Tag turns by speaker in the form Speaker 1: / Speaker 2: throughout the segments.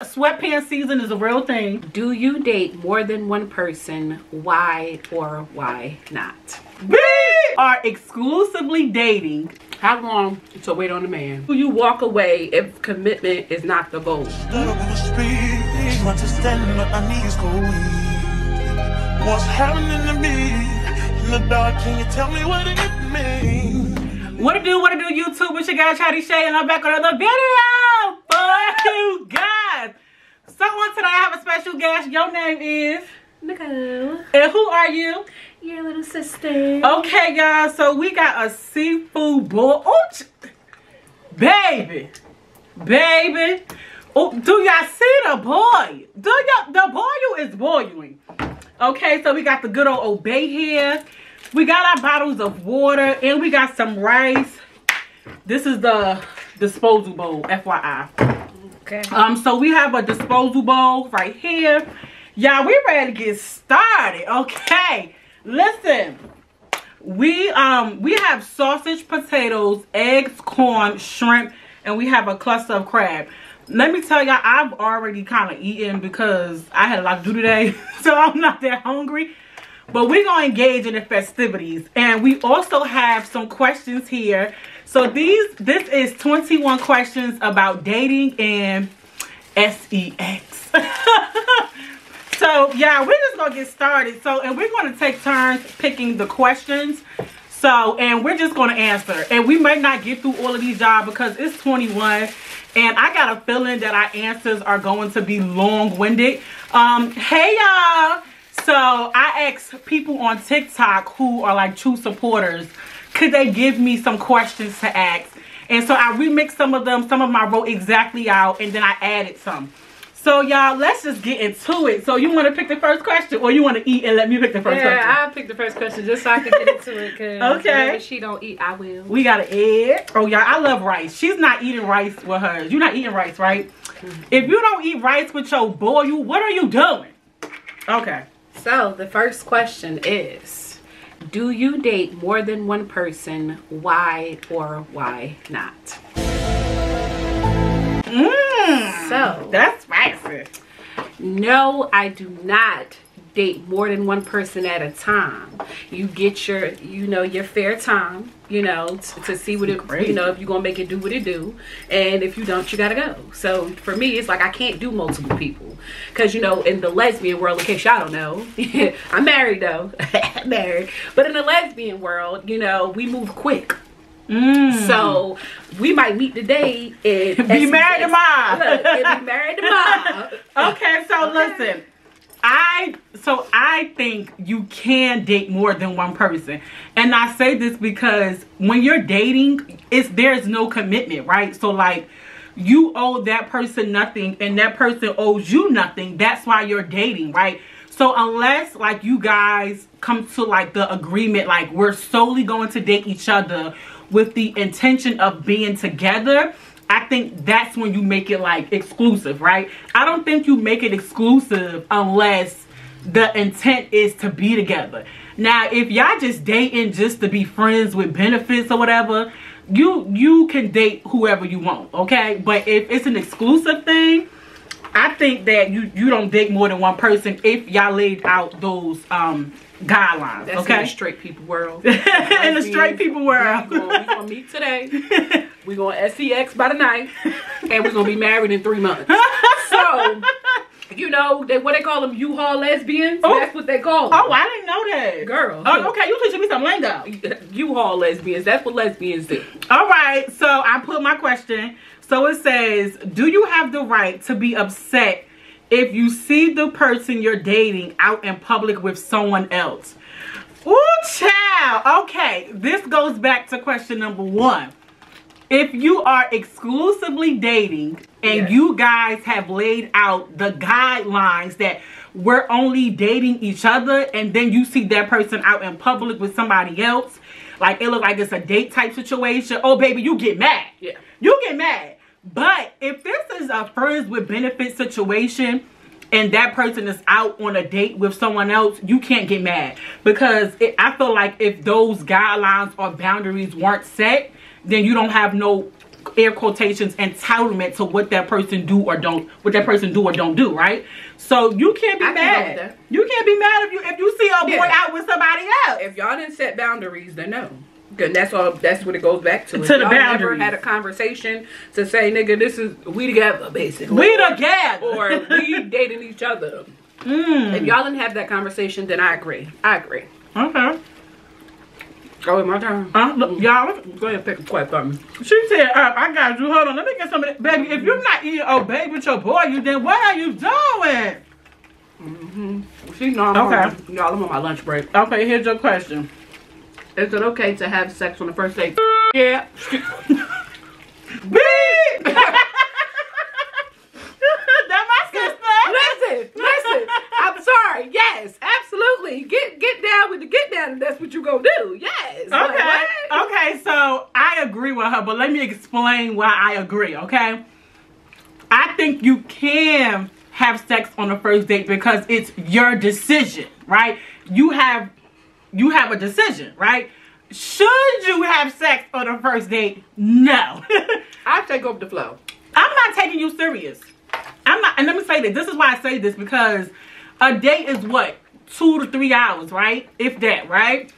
Speaker 1: Sweatpants season is a real thing.
Speaker 2: Do you date more than one person? Why or why not?
Speaker 1: We are exclusively dating.
Speaker 2: How long to wait on a man? Do you walk away if commitment is not the goal?
Speaker 3: What's happening to me in the dark? Can you tell me what it means?
Speaker 1: What it do, YouTube? It's your girl, Chatty Shay, and I'm back with another video for you guys. So on today, I have a special guest. Your name is?
Speaker 2: Nicole.
Speaker 1: And who are you?
Speaker 2: Your little sister.
Speaker 1: Okay, y'all. So we got a seafood boil. Ooh, baby. Oh, do y'all see the boil? The boil is boiling. Okay, so we got the good old Obey here. We got our bottles of water, and we got some rice. This is the disposal bowl, FYI.
Speaker 2: Okay.
Speaker 1: So we have a disposal bowl right here. Y'all, we ready to get started. Okay. Listen. We have sausage, potatoes, eggs, corn, shrimp, and we have a cluster of crab. Let me tell y'all, I've already kind of eaten because I had a lot to do today, so I'm not that hungry. But we're going to engage in the festivities. And we also have some questions here. So this is 21 questions about dating and sex. So, yeah, we're just going to get started. So, and we're going to take turns picking the questions. So, and we're just going to answer. And we might not get through all of these, y'all, because it's 21. And I got a feeling that our answers are going to be long-winded. Hey, y'all. So I asked people on TikTok who are like true supporters, could they give me some questions to ask? And so I remixed some of them. Some of them I wrote exactly out, and then I added some. So y'all, let's just get into it. So you want to pick the first question, or you want to eat and let me pick the first question?
Speaker 2: Yeah, I'll pick the first question just so I can get into it. Cause
Speaker 1: okay.
Speaker 2: If she don't eat, I will.
Speaker 1: We got an egg. Oh y'all, I love rice. She's not eating rice with hers. You're not eating rice, right? If you don't eat rice with your boil, what are you doing? Okay.
Speaker 2: So the first question is, do you date more than one person? Why or why not? So
Speaker 1: that's spicy.
Speaker 2: No, I do not date more than one person at a time. You get your, your fair time, to see what it, if you're gonna make it do what it do, and if you don't, you gotta go. So for me, it's like I can't do multiple people, because in the lesbian world, in case y'all don't know, I'm married though, married, but in the lesbian world, we move quick. So we might meet today and
Speaker 1: be married tomorrow.
Speaker 2: Look, and be married tomorrow.
Speaker 1: Okay, so listen. I think you can date more than one person. And I say this because when you're dating, there's no commitment, right? So like you owe that person nothing and that person owes you nothing. That's why you're dating, right? So unless like you guys come to like the agreement, like we're solely going to date each other with the intention of being together, I think that's when you make it like exclusive, right? I don't think you make it exclusive unless the intent is to be together. Now, if y'all just dating just to be friends with benefits or whatever, you can date whoever you want, okay? But if it's an exclusive thing, I think that you don't date more than one person if y'all laid out those guidelines.
Speaker 2: That's
Speaker 1: okay?
Speaker 2: In the straight people world.
Speaker 1: In the straight people world.
Speaker 2: We're gonna meet today. We're gonna SEX by the night, and we're gonna be married in 3 months. So, what they call them, U-Haul lesbians.
Speaker 1: Oh.
Speaker 2: That's what they call them.
Speaker 1: Oh, I didn't know that,
Speaker 2: girl.
Speaker 1: Oh, okay, you teaching me some lingo.
Speaker 2: U-Haul lesbians. That's what lesbians do.
Speaker 1: All right. So I put my question. So it says, do you have the right to be upset if you see the person you're dating out in public with someone else? Ooh, child. Okay, this goes back to question number 1. If you are exclusively dating and you guys have laid out the guidelines that we're only dating each other, and then you see that person out in public with somebody else, like it look like it's a date type situation, oh baby, you get mad.
Speaker 2: Yeah.
Speaker 1: You get mad. But if this is a friends with benefits situation and that person is out on a date with someone else, you can't get mad. Because I feel like if those guidelines or boundaries weren't set, then you don't have no air quotations, entitlement to what that person do or don't do, right? So you can't be mad. You can't be mad if you see a boy out with somebody else.
Speaker 2: If y'all didn't set boundaries, then no. And that's what it goes back to.
Speaker 1: To
Speaker 2: if
Speaker 1: the
Speaker 2: y'all
Speaker 1: boundaries.
Speaker 2: never had a conversation to say, nigga, this is we together, basically.
Speaker 1: We together.
Speaker 2: Or we dating each other. If y'all didn't have that conversation, then I agree.
Speaker 1: Okay.
Speaker 2: Oh, it's my turn.
Speaker 1: Look, y'all,
Speaker 2: Go ahead and pick a question for me.
Speaker 1: she said, I got you. Hold on, let me get some of that. Baby, if you're not eating baby with your boy, then what are you doing?
Speaker 2: She know I'm y'all, I'm on my lunch break.
Speaker 1: Okay, here's your question.
Speaker 2: Is it okay to have sex on the first date?
Speaker 1: Yeah. Beep! That's my sister.
Speaker 2: Listen. I'm sorry. Yes, absolutely. Get down with the get down, and that's what you gonna do. Yes.
Speaker 1: Okay, so I agree with her, but let me explain why I agree, okay? I think you can have sex on the first date because it's your decision, right? You have a decision, right? Should you have sex on the first date? No.
Speaker 2: I take over the flow.
Speaker 1: I'm not taking you serious. I'm not, and let me say this. This is why I say this, because a date is what? 2 to 3 hours, right? If that, right?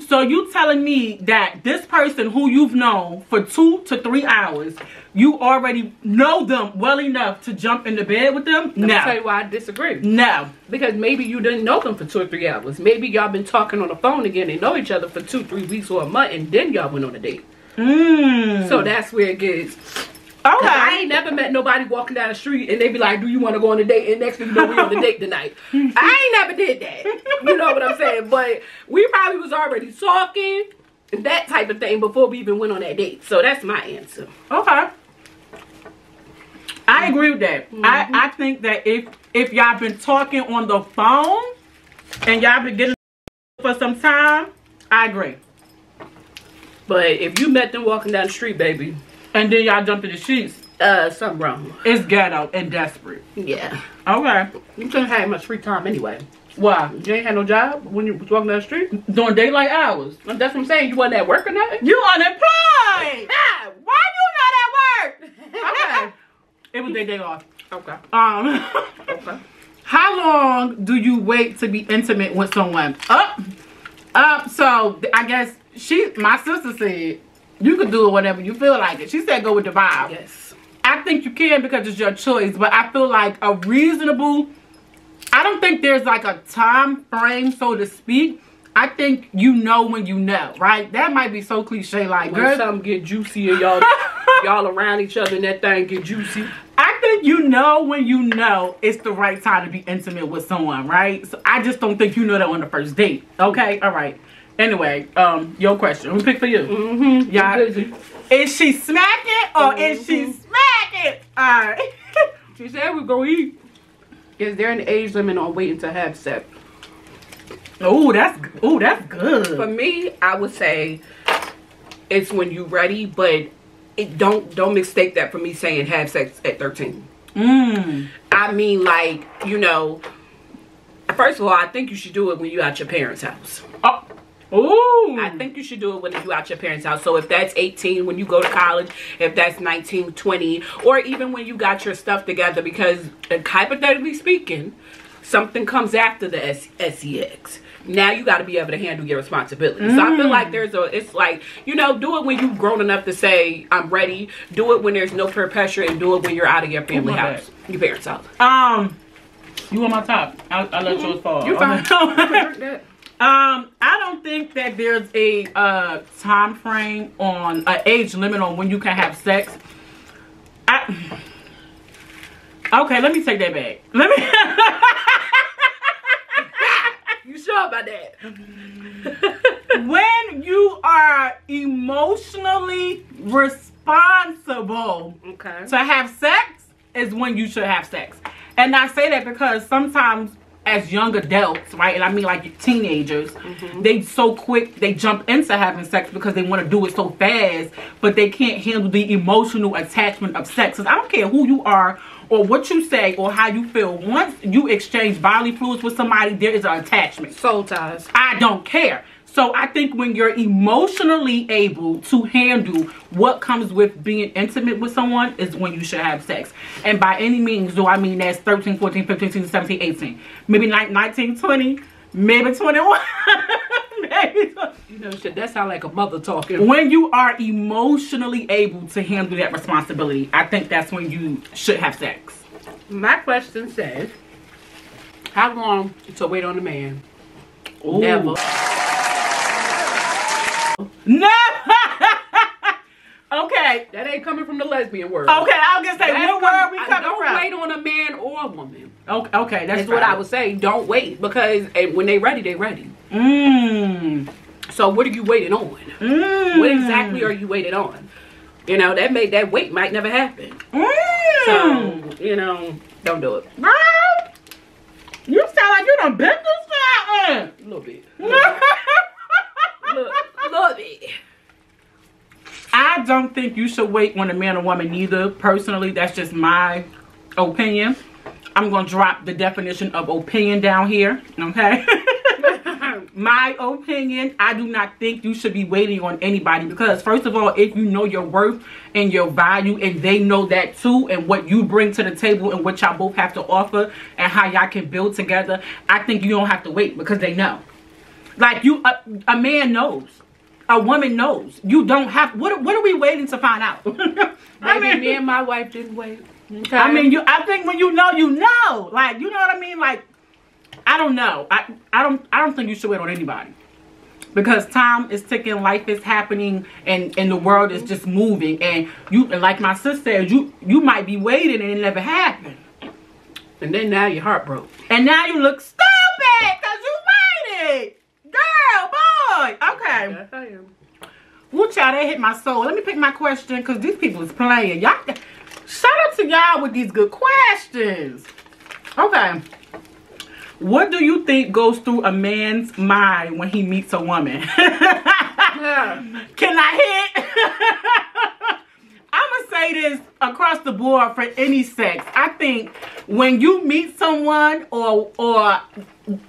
Speaker 1: So you telling me that this person who you've known for 2 to 3 hours, you already know them well enough to jump into bed with them?
Speaker 2: Let me tell you why I disagree.
Speaker 1: No.
Speaker 2: Because maybe you didn't know them for 2 or 3 hours. Maybe y'all been talking on the phone again and know each other for 2, 3 weeks or a month, and then y'all went on a date. So that's where it gets.
Speaker 1: Okay.
Speaker 2: I ain't never met nobody walking down the street and they be like, do you want to go on a date? And next thing you know, we on the date tonight. I ain't never did that. You know what I'm saying? But we probably was already talking and that type of thing before we even went on that date. So that's my answer.
Speaker 1: Okay. I agree with that. I think that if y'all been talking on the phone and y'all been getting for some time, I agree.
Speaker 2: But if you met them walking down the street, baby,
Speaker 1: and then y'all jump in the sheets,
Speaker 2: something wrong.
Speaker 1: It's ghetto and desperate.
Speaker 2: Yeah.
Speaker 1: Okay.
Speaker 2: You couldn't have much free time anyway.
Speaker 1: Why?
Speaker 2: You ain't had no job when you was walking down the street?
Speaker 1: During daylight hours.
Speaker 2: That's what I'm saying. You wasn't at work or nothing?
Speaker 1: You unemployed!
Speaker 2: Yeah.
Speaker 1: Why you not at work? Okay. It was their day off.
Speaker 2: Okay.
Speaker 1: Okay. How long do you wait to be intimate with someone? So I guess my sister said you could do it whenever you feel like it. She said go with the vibe.
Speaker 2: Yes.
Speaker 1: I think you can because it's your choice, but I feel like I don't think there's like a time frame, so to speak. I think you know when you know, right? That might be so cliche, like
Speaker 2: when something get juicy and y'all around each other and that thing get juicy.
Speaker 1: I think you know when you know it's the right time to be intimate with someone, right? So I just don't think you know that on the first date. Okay, all right. Anyway, your question. Who picked for you? Yeah. Is she smacking or is she smacking? All right.
Speaker 2: She said we're gonna eat. Is there an age limit on waiting to have sex?
Speaker 1: Oh, that's good.
Speaker 2: For me, I would say it's when you're ready, but don't mistake that for me saying have sex at 13. I mean, like, you know, first of all, I think you should do it when you're at your parents' house.
Speaker 1: Ooh.
Speaker 2: I think you should do it when you're at your parents' house. So if that's 18 when you go to college, if that's 19, 20, or even when you got your stuff together, because hypothetically speaking, something comes after the sex. Now you got to be able to handle your responsibility. So I feel like it's like, you know, do it when you've grown enough to say, I'm ready. Do it when there's no peer pressure, and do it when you're out of your family house, your parents' house.
Speaker 1: You on my top. I'll let yours fall.
Speaker 2: You're fine.
Speaker 1: I don't think that there's a time frame on an age limit on when you can have sex. Okay, let me take that back.
Speaker 2: You sure about that?
Speaker 1: When you are emotionally responsible to have sex is when you should have sex. And I say that because sometimes as young adults, right, and I mean like teenagers, they so quick, they jump into having sex because they want to do it so fast, but they can't handle the emotional attachment of sex. I don't care who you are or what you say or how you feel. Once you exchange bodily fluids with somebody, there is an attachment.
Speaker 2: Soul ties.
Speaker 1: I don't care. So I think when you're emotionally able to handle what comes with being intimate with someone is when you should have sex. And by any means do I mean that's 13, 14, 15, 16, 17, 18. Maybe 19, 20, maybe 21. Maybe 20.
Speaker 2: You know, shit, that sound like a mother talking.
Speaker 1: When you are emotionally able to handle that responsibility, I think that's when you should have sex.
Speaker 2: My question says, how long to wait on a man?
Speaker 1: Ooh.
Speaker 2: Never.
Speaker 1: Never. Okay.
Speaker 2: That ain't coming from the lesbian word.
Speaker 1: Okay, I was gonna say, what word we coming
Speaker 2: don't
Speaker 1: from?
Speaker 2: wait on a man or a woman.
Speaker 1: Okay, that's
Speaker 2: what I would say. Don't wait, because when they ready, they ready. So what are you waiting on? What exactly are you waiting on? You know, that wait might never happen. So, you know, don't do it.
Speaker 1: Girl, you sound like you done been this far.
Speaker 2: A little bit. Little bit.
Speaker 1: I don't think you should wait on a man or woman either. Personally, that's just my opinion. I'm going to drop the definition of opinion down here, okay? My opinion, I do not think you should be waiting on anybody, because first of all, if you know your worth and your value and they know that too, and what you bring to the table and what y'all both have to offer and how y'all can build together, I think you don't have to wait, because they know. Like a man knows. A woman knows. You don't have. What are we waiting to find out?
Speaker 2: I mean, me and my wife didn't wait. Okay.
Speaker 1: I mean, I think when you know, you know. Like, you know what I mean? Like, I don't know. I don't think you should wait on anybody, because time is ticking, life is happening, and the world is just moving. And like my sister said, you might be waiting and it never happened.
Speaker 2: And then now your heart broke.
Speaker 1: And now you look stupid because you waited. Girl, boy. Okay.
Speaker 2: Yes, I am.
Speaker 1: Woo, child, that hit my soul. Let me pick my question, because these people is playing. Y'all, shout out to y'all with these good questions. Okay. What do you think goes through a man's mind when he meets a woman? Can I hit? I'm going to say this across the board for any sex. I think when you meet someone, or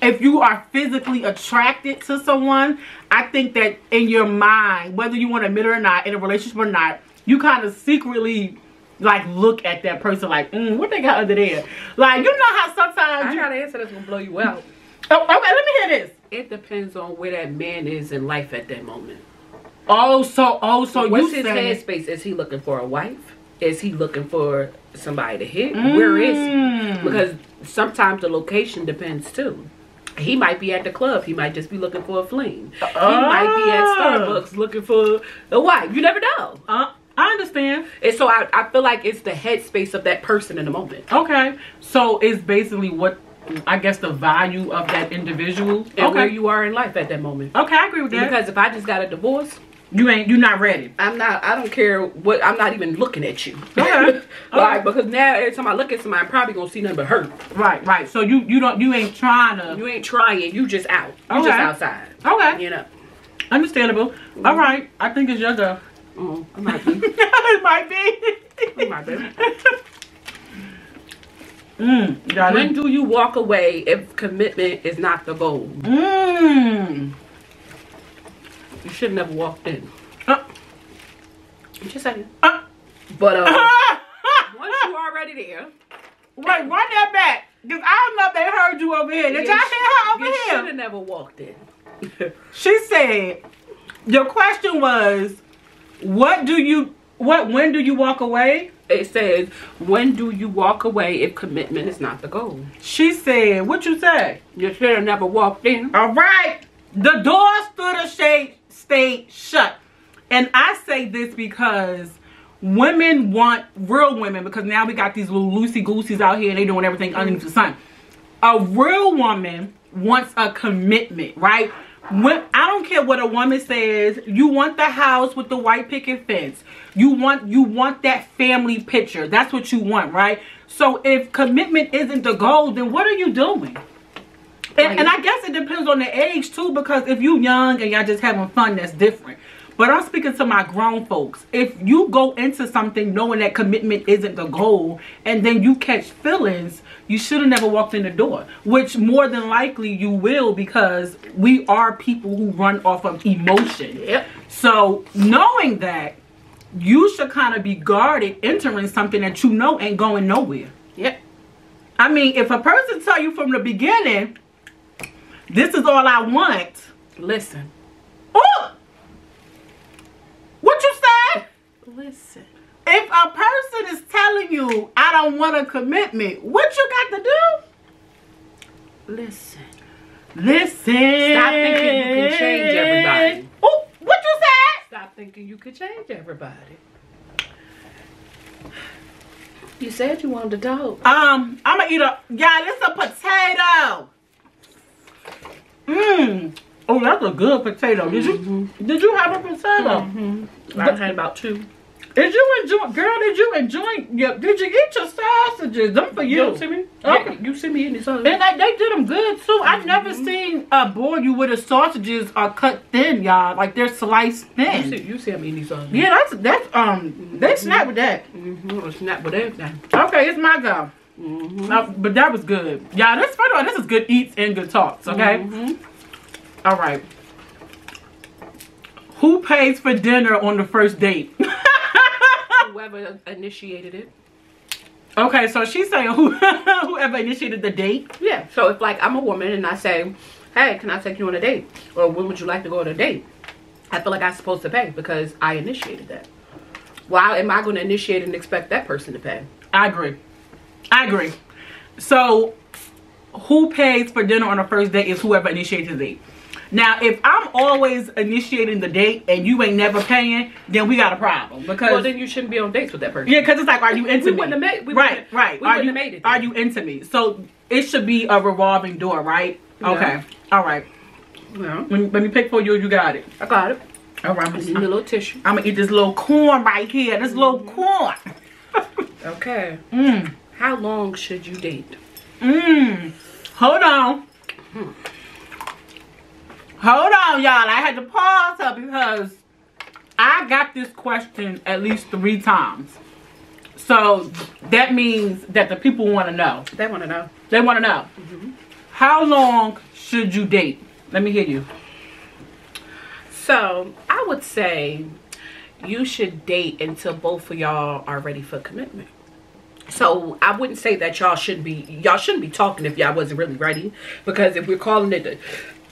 Speaker 1: if you are physically attracted to someone, I think that in your mind, whether you want to admit it or not, in a relationship or not, you kind of secretly like look at that person like, what they got under there? Like, you know how sometimes
Speaker 2: I got an answer that's gonna blow you out.
Speaker 1: Oh, okay, let me hear this.
Speaker 2: It depends on where that man is in life at that moment.
Speaker 1: So
Speaker 2: what's his headspace? Is he looking for a wife? Is he looking for somebody to hit? Where is he? Because sometimes the location depends too. He might be at the club. He might just be looking for a fling. He might be at Starbucks looking for a wife. You never know.
Speaker 1: I understand.
Speaker 2: And so I feel like it's the headspace of that person in the moment.
Speaker 1: Okay. So it's basically what, I guess, the value of that individual.
Speaker 2: And where you are in life at that moment.
Speaker 1: Okay, I agree with that.
Speaker 2: Because if I just got a divorce,
Speaker 1: you're not ready.
Speaker 2: I don't care what, I'm not even looking at you.
Speaker 1: Okay.
Speaker 2: Like, because now every time I look at somebody, I'm probably gonna see nothing but hurt.
Speaker 1: Right. So you ain't trying to.
Speaker 2: You ain't trying, you just out. You just outside.
Speaker 1: Okay.
Speaker 2: You know.
Speaker 1: Understandable. All right. I think it's your girl.
Speaker 2: It might be.
Speaker 1: It might be.
Speaker 2: It might be.
Speaker 1: When
Speaker 2: do you walk away if commitment is not the goal? You should never walked in. Just saying. But once you already there.
Speaker 1: Wait, run that back. Because I don't know if they heard you over here. Did y'all hear her over here?
Speaker 2: You should have never walked in.
Speaker 1: She said, your question was, when do you walk away?
Speaker 2: It says, when do you walk away if commitment is not the goal?
Speaker 1: She said, what you say?
Speaker 2: You should have never walked in.
Speaker 1: All right. The door stayed shut. And I say this because women want, real women, because now we got these little loosey-gooseys out here and they doing everything underneath the sun. A real woman wants a commitment, right? I don't care what a woman says. You want the house with the white picket fence. You want that family picture. That's what you want, right? So if commitment isn't the goal, then what are you doing? And I guess it depends on the age too, because if you young and y'all just having fun, that's different. But I'm speaking to my grown folks. If you go into something knowing that commitment isn't the goal, and then you catch feelings, you should have never walked in the door. Which more than likely you will, because we are people who run off of emotion.
Speaker 2: Yep.
Speaker 1: So knowing that, you should kind of be guarded entering something that you know ain't going nowhere.
Speaker 2: Yep.
Speaker 1: I mean, if a person tell you from the beginning, this is all I want.
Speaker 2: Listen.
Speaker 1: Oh! What you said?
Speaker 2: Listen.
Speaker 1: If a person is telling you, I don't want a commitment, what you got to do?
Speaker 2: Listen.
Speaker 1: Listen.
Speaker 2: Stop thinking you can change everybody.
Speaker 1: Oh, what you said?
Speaker 2: Stop thinking you could change everybody. You said you wanted to talk.
Speaker 1: I'm gonna eat this a potato. Oh, that's a good potato. Did you have a potato?
Speaker 2: I had about 2.
Speaker 1: Did you enjoy, girl? Did you eat your sausages? Them for you.
Speaker 2: You see me?
Speaker 1: Okay.
Speaker 2: Yeah, you see me in the sausages.
Speaker 1: And they did them good too. I've never seen a board you with the sausages are cut thin, y'all. Like they're sliced thin.
Speaker 2: You see me in these sausages.
Speaker 1: Yeah, that's they snap with that.
Speaker 2: Snap with everything.
Speaker 1: Okay, it's my go. But that was good. Yeah, this first of all, this is good eats and good talks. Okay. All right. Who pays for dinner on the first date?
Speaker 2: Whoever initiated it.
Speaker 1: Okay, so she's saying whoever initiated the date.
Speaker 2: Yeah. So if like I'm a woman and I say, hey, can I take you on a date? Or when would you like to go on a date? I feel like I'm supposed to pay because I initiated that. Why am I going to initiate and expect that person to pay?
Speaker 1: I agree. So who pays for dinner on the first date is whoever initiates the date. Now, if I'm always initiating the date and you ain't never paying, then we got a problem. Because
Speaker 2: well, then you shouldn't be on dates with that person.
Speaker 1: Yeah, because it's like, are you into me?
Speaker 2: Wouldn't have made,
Speaker 1: right.
Speaker 2: We wouldn't have made it.
Speaker 1: Are you into me? So it should be a revolving door, right?
Speaker 2: Yeah.
Speaker 1: Okay. All right.
Speaker 2: Yeah.
Speaker 1: Let me pick for you. You got it.
Speaker 2: I got it.
Speaker 1: All right.
Speaker 2: I need a little tissue.
Speaker 1: I'm going to eat this little corn right here. This little corn.
Speaker 2: Okay. How long should you date?
Speaker 1: Hold on. Hold on, y'all. I had to pause her because I got this question at least 3 times. So that means that the people want to know.
Speaker 2: They want to know.
Speaker 1: They want to know. How long should you date? Let me hear you.
Speaker 2: So I would say you should date until both of y'all are ready for commitment. So I wouldn't say that y'all shouldn't be talking if y'all wasn't really ready, because if we're calling it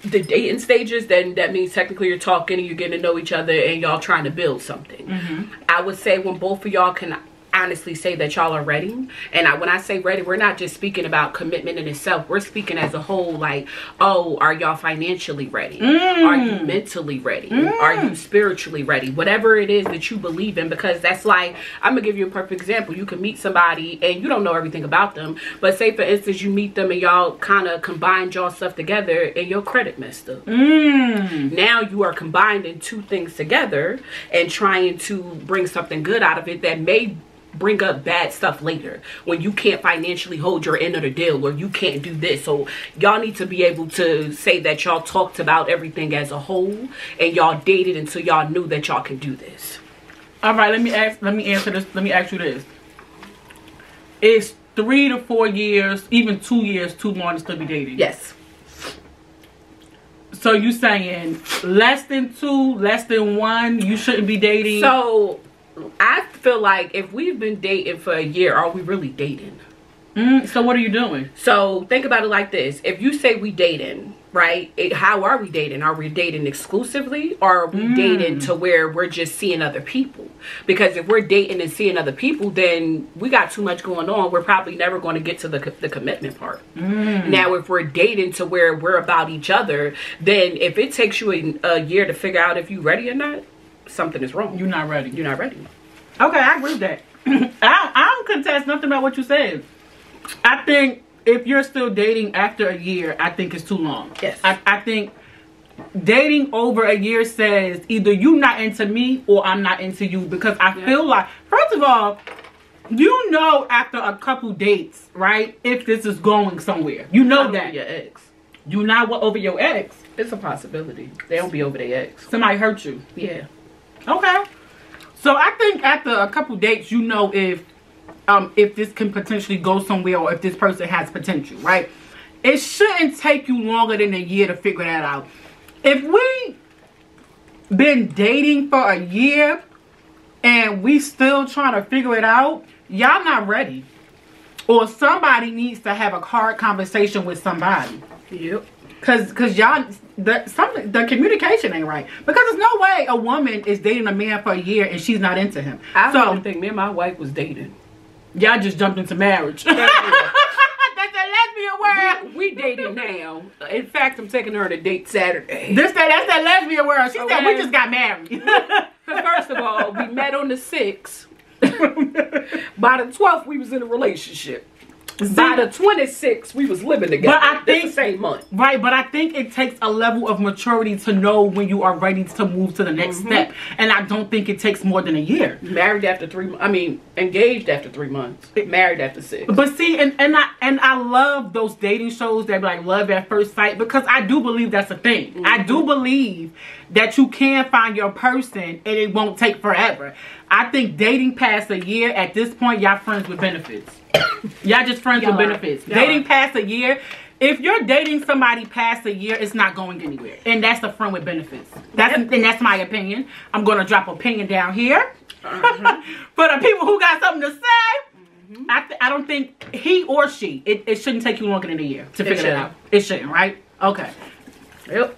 Speaker 2: the dating stages, then that means technically you're talking and you're getting to know each other and y'all trying to build something. I would say when both of y'all can honestly say that y'all are ready, and when I say ready, we're not just speaking about commitment in itself, we're speaking as a whole, like, oh, are y'all financially ready? Are you mentally ready? Are you spiritually ready? Whatever it is that you believe in, because that's like, I'm gonna give you a perfect example. You can meet somebody and you don't know everything about them, but say for instance you meet them and y'all kind of combined y'all stuff together and your credit messed up. Now you are combining 2 things together and trying to bring something good out of it that may bring up bad stuff later when you can't financially hold your end of the deal, or you can't do this. So y'all need to be able to say that y'all talked about everything as a whole and y'all dated until y'all knew that y'all can do this.
Speaker 1: All right, let me answer this. Let me ask you this. Is 3 to 4 years, even 2 years, too long to still be dating?
Speaker 2: Yes.
Speaker 1: So you saying less than 2, less than 1, you shouldn't be dating?
Speaker 2: So I feel like if we've been dating for a year, are we really dating?
Speaker 1: So what are you doing?
Speaker 2: So think about it like this. If you say we dating, right? How are we dating? Are we dating exclusively, or are we dating to where we're just seeing other people? Because if we're dating and seeing other people, then we got too much going on. We're probably never going to get to the commitment part. Now, if we're dating to where we're about each other, then if it takes you a year to figure out if you're ready or not, something is wrong.
Speaker 1: You're not ready.
Speaker 2: You're not ready.
Speaker 1: Okay, I agree with that. I don't contest nothing about what you said. I think if you're still dating after a year, I think it's too long.
Speaker 2: Yes.
Speaker 1: I think dating over a year says either you not into me or I'm not into you, because I feel like, first of all, you know after a couple dates, right, if this is going somewhere. You know that.
Speaker 2: Your ex.
Speaker 1: You not over your ex.
Speaker 2: It's a possibility. They don't be over their ex.
Speaker 1: Somebody hurt you.
Speaker 2: Yeah.
Speaker 1: Okay. So I think after a couple dates, you know if if this can potentially go somewhere or if this person has potential, right? It shouldn't take you longer than a year to figure that out. If we been dating for a year and we still trying to figure it out, y'all not ready. Or somebody needs to have a hard conversation with somebody.
Speaker 2: Yep.
Speaker 1: Cause y'all, the communication ain't right. Because there's no way a woman is dating a man for a year and she's not into him.
Speaker 2: I don't think me and my wife was dating.
Speaker 1: Y'all just jumped into marriage. That's a lesbian word.
Speaker 2: We dating now. In fact, I'm taking her on a date Saturday.
Speaker 1: That's that lesbian word. She said we just got married.
Speaker 2: First of all, we met on the 6th. By the 12th, we was in a relationship. By the 26th, we was living together.
Speaker 1: But I think
Speaker 2: the same month.
Speaker 1: Right, but I think it takes a level of maturity to know when you are ready to move to the next step. And I don't think it takes more than a year.
Speaker 2: Married after 3 months. I mean, engaged after 3 months. Married after 6.
Speaker 1: But see, and I love those dating shows that be like love at first sight, because I do believe that's a thing. I do believe that you can find your person and it won't take forever. I think dating past a year, at this point, y'all friends with benefits. Y'all just friends with benefits. Dating past a year, if you're dating somebody past a year, it's not going anywhere. And that's a friend with benefits. And that's my opinion. I'm going to drop opinion down here. For the people who got something to say, I don't think he or she, it shouldn't take you longer than a year to figure it out. It shouldn't, right? Okay. Yep.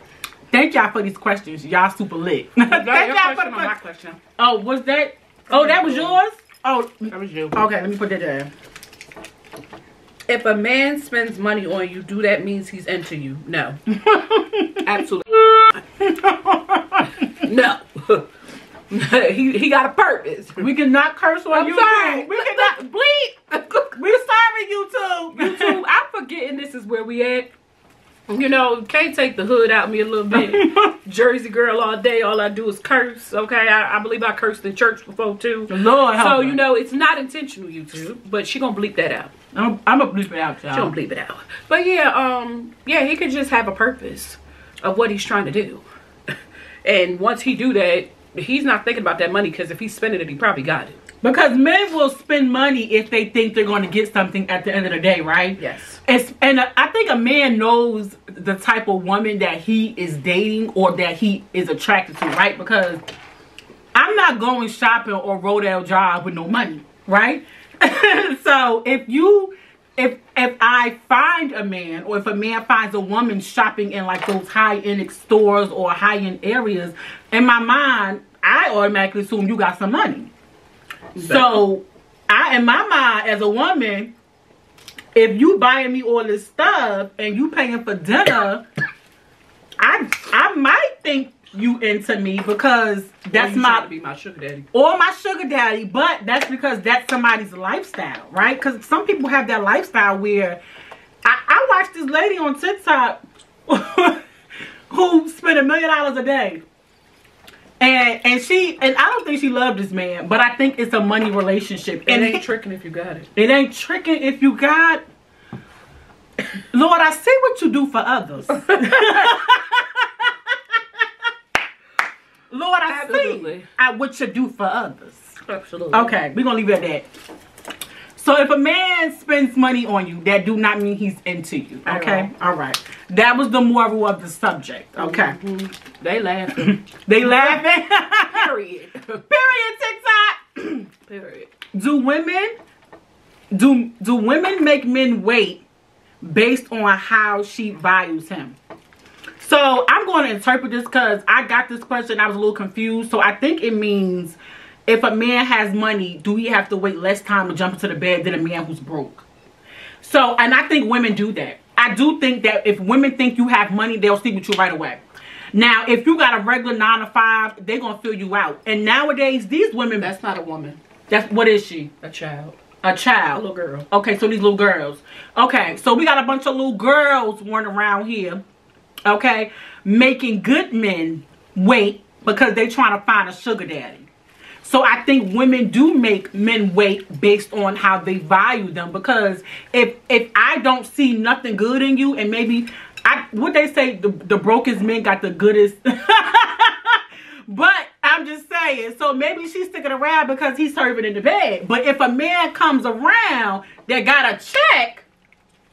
Speaker 1: Thank y'all for these questions. Y'all super lit. Thank y'all for my question. Oh, was that? Oh, that was yours? Oh, that was you. Okay, let me put that there.
Speaker 2: If a man spends money on you, do that means he's into you? No. Absolutely. No. he got a purpose.
Speaker 1: We cannot curse on YouTube.
Speaker 2: Sorry.
Speaker 1: We cannot bleep. We're sorry, YouTube.
Speaker 2: YouTube, I'm forgetting this is where we at. You know, can't take the hood out me a little bit. Jersey girl all day. All I do is curse. Okay, I believe I cursed in church before too.
Speaker 1: Lord help her.
Speaker 2: You know, it's not intentional, YouTube, but she gonna bleep that out.
Speaker 1: I'm gonna bleep it out, y'all.
Speaker 2: She gonna bleep it out. But yeah, he could just have a purpose of what he's trying to do. And once he do that, he's not thinking about that money, because if he's spending it, he probably got it.
Speaker 1: Because men will spend money if they think they're going to get something at the end of the day, right?
Speaker 2: Yes.
Speaker 1: And I think a man knows the type of woman that he is dating or that he is attracted to, right? Because I'm not going shopping or Rodale Drive with no money, right? So if I find a man, or if a man finds a woman shopping in like those high-end stores or high-end areas, in my mind, I automatically assume you got some money. So, in my mind, as a woman, if you buying me all this stuff and you paying for dinner, I might think you into me, because that's
Speaker 2: trying to be my sugar daddy.
Speaker 1: Or my sugar daddy, but that's because that's somebody's lifestyle, right? Because some people have that lifestyle where I watched this lady on TikTok who spent $1 million a day. And I don't think she loved this man, but I think it's a money relationship.
Speaker 2: It ain't tricking if you got it.
Speaker 1: It ain't tricking if you got. Lord, I see what you do for others. Lord, I see what you do for others.
Speaker 2: Absolutely.
Speaker 1: Okay, we're gonna leave it at that. So if a man spends money on you, that do not mean he's into you. Okay? All right. That was the moral of the subject. Okay.
Speaker 2: They laughing.
Speaker 1: They laughing?
Speaker 2: Period.
Speaker 1: Period, TikTok.
Speaker 2: Period.
Speaker 1: Do women make men wait based on how she values him? So I'm going to interpret this, because I got this question. I was a little confused. So I think it means, if a man has money, do he have to wait less time to jump into the bed than a man who's broke? So, and I think women do that. I do think that if women think you have money, they'll sleep with you right away. Now, if you got a regular 9 to 5, they're going to fill you out. And nowadays, these women...
Speaker 2: That's not a woman.
Speaker 1: What is she?
Speaker 2: A child.
Speaker 1: A child.
Speaker 2: A little girl.
Speaker 1: Okay, so these little girls. Okay, so we got a bunch of little girls running around here. Okay, making good men wait because they trying to find a sugar daddy. So I think women do make men wait based on how they value them. Because if I don't see nothing good in you, and maybe what they say, the brokest men got the goodest. But I'm just saying. So maybe she's sticking around because he's serving in the bed. But if a man comes around that got a check,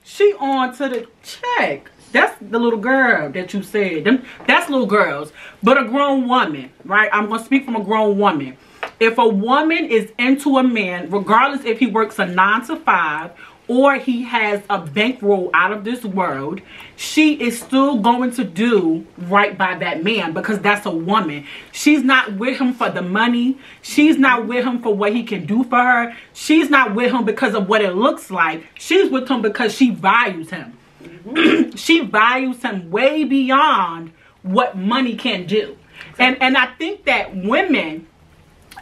Speaker 1: she on to the check. That's the little girl that you said. That's little girls. But a grown woman, right? I'm going to speak from a grown woman. If a woman is into a man, regardless if he works a 9 to 5 or he has a bankroll out of this world, she is still going to do right by that man because that's a woman. She's not with him for the money. She's not with him for what he can do for her. She's not with him because of what it looks like. She's with him because she values him. She values him way beyond what money can do. And I think that women,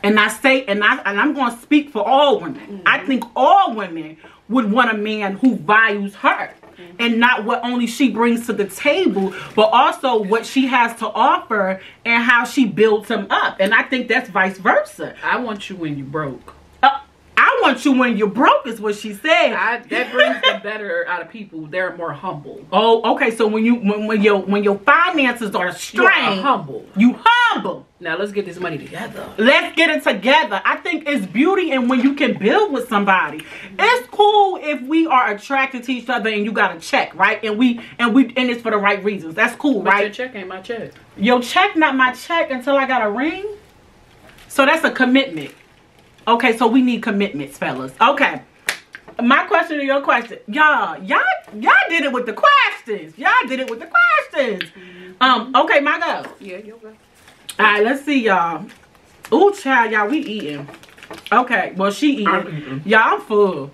Speaker 1: and I'm going to speak for all women. I think all women would want a man who values her. And not what only she brings to the table, but also what she has to offer and how she builds him up. And I think that's vice versa.
Speaker 2: I want you when you broke.
Speaker 1: I want you when you're broke is what she said.
Speaker 2: That brings the better out of people. They're more humble.
Speaker 1: Oh, okay. So when your finances are strained, you humble.
Speaker 2: Now let's get this money together.
Speaker 1: Let's get it together. I think it's beauty and when you can build with somebody. It's cool if we are attracted to each other and you got a check, right? And it's for the right reasons. That's cool,
Speaker 2: but
Speaker 1: right?
Speaker 2: Your check ain't my check.
Speaker 1: Your check not my check until I got a ring. So that's a commitment. Okay, so we need commitments, fellas. Okay. My question to your question. Y'all did it with the questions. Y'all did it with the questions. Okay, my go.
Speaker 2: Yeah, you're good.
Speaker 1: Alright, let's see, y'all. Ooh, child, y'all, we eating. Okay, well, she eating. Y'all, I'm full.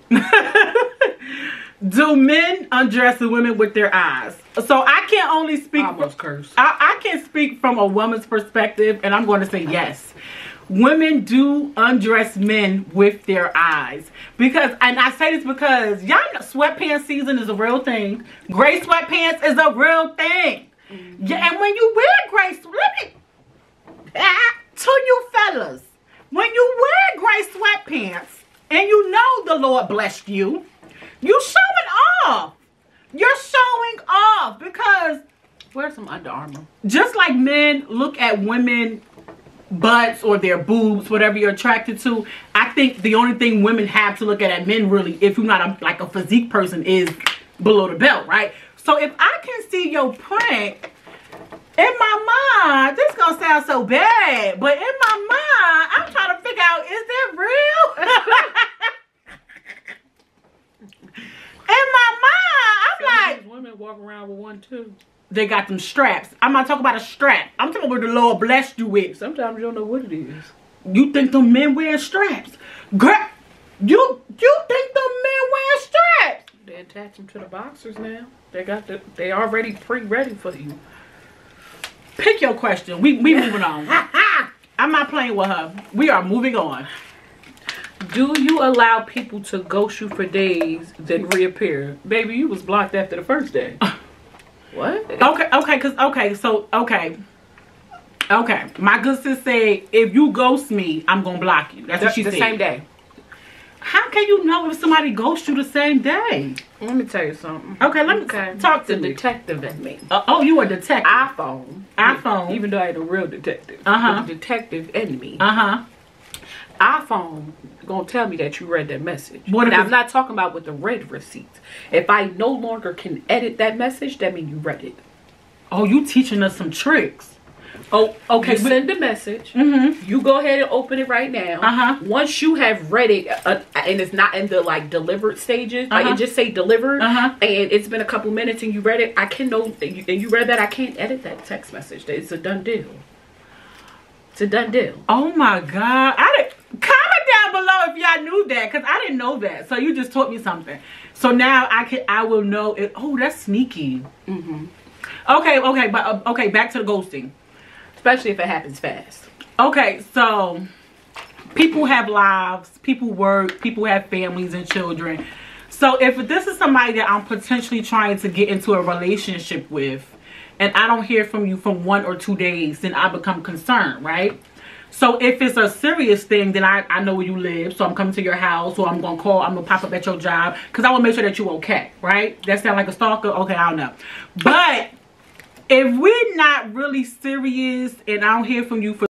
Speaker 1: Do men undress the women with their eyes? So I can only speak.
Speaker 2: Almost curse.
Speaker 1: I can speak from a woman's perspective, and I'm going to say yes. Women do undress men with their eyes. Because, and I say this because y'all know sweatpants season is a real thing. Gray sweatpants is a real thing. Yeah, and when you wear gray, to you fellas, when you wear gray sweatpants and you know the Lord blessed you, you showing off. You're showing off because
Speaker 2: wear some Under Armour.
Speaker 1: Just like men look at women butts or their boobs, whatever you're attracted to, I think the only thing women have to look at men really, if you're not like a physique person, is below the belt, right? So if I can see your print, in my mind, this gonna sound so bad, but in my mind, I'm trying to figure out, is that real? In my mind, I'm like,
Speaker 2: women walk around with one too.
Speaker 1: They got them straps. I'm not talking about a strap. I'm talking about what the Lord blessed you with.
Speaker 2: Sometimes you don't know what it is.
Speaker 1: You think them men wear straps? Girl, you think them men wear straps?
Speaker 2: They attach them to the boxers now. They already pre-ready for you.
Speaker 1: Pick your question. We moving on. I'm not playing with her. We are moving on.
Speaker 2: Do you allow people to ghost you for days, then reappear? Baby, you was blocked after the first day. What? Okay. My good sis said, if you ghost me, I'm gonna block you. That's what she said. The same day.
Speaker 1: How can you know if somebody ghosts you the same day?
Speaker 2: Let me tell you something.
Speaker 1: Okay, let me talk to
Speaker 2: the detective in me.
Speaker 1: Oh, you a detective?
Speaker 2: iPhone. Even though I ain't a real detective. The detective in me. iPhone gonna tell me that you read that message. Now, I'm not talking about with the read receipts. If I no longer can edit that message, that means you read it.
Speaker 1: Oh, you teaching us some tricks. Oh, okay.
Speaker 2: You send the message. You go ahead and open it right now. Once you have read it, and it's not in the like delivered stages, like it just say delivered, and it's been a couple minutes and you read it, I can know, and you read that, I can't edit that text message. It's a done deal. It's a done deal.
Speaker 1: Oh my God! Comment down below if y'all knew that, because I didn't know that. So you just taught me something. So now I will know it. Oh, that's sneaky. Okay, but okay, back to the ghosting.
Speaker 2: Especially if it happens fast.
Speaker 1: Okay, so people have lives, people work, people have families and children. So if this is somebody that I'm potentially trying to get into a relationship with, and I don't hear from you for 1 or 2 days, then I become concerned, right? So if it's a serious thing, then I know where you live, so I'm coming to your house, or I'm going to pop up at your job, because I want to make sure that you're okay, right? That sound like a stalker? Okay, I don't know. But if we're not really serious and I don't hear from you for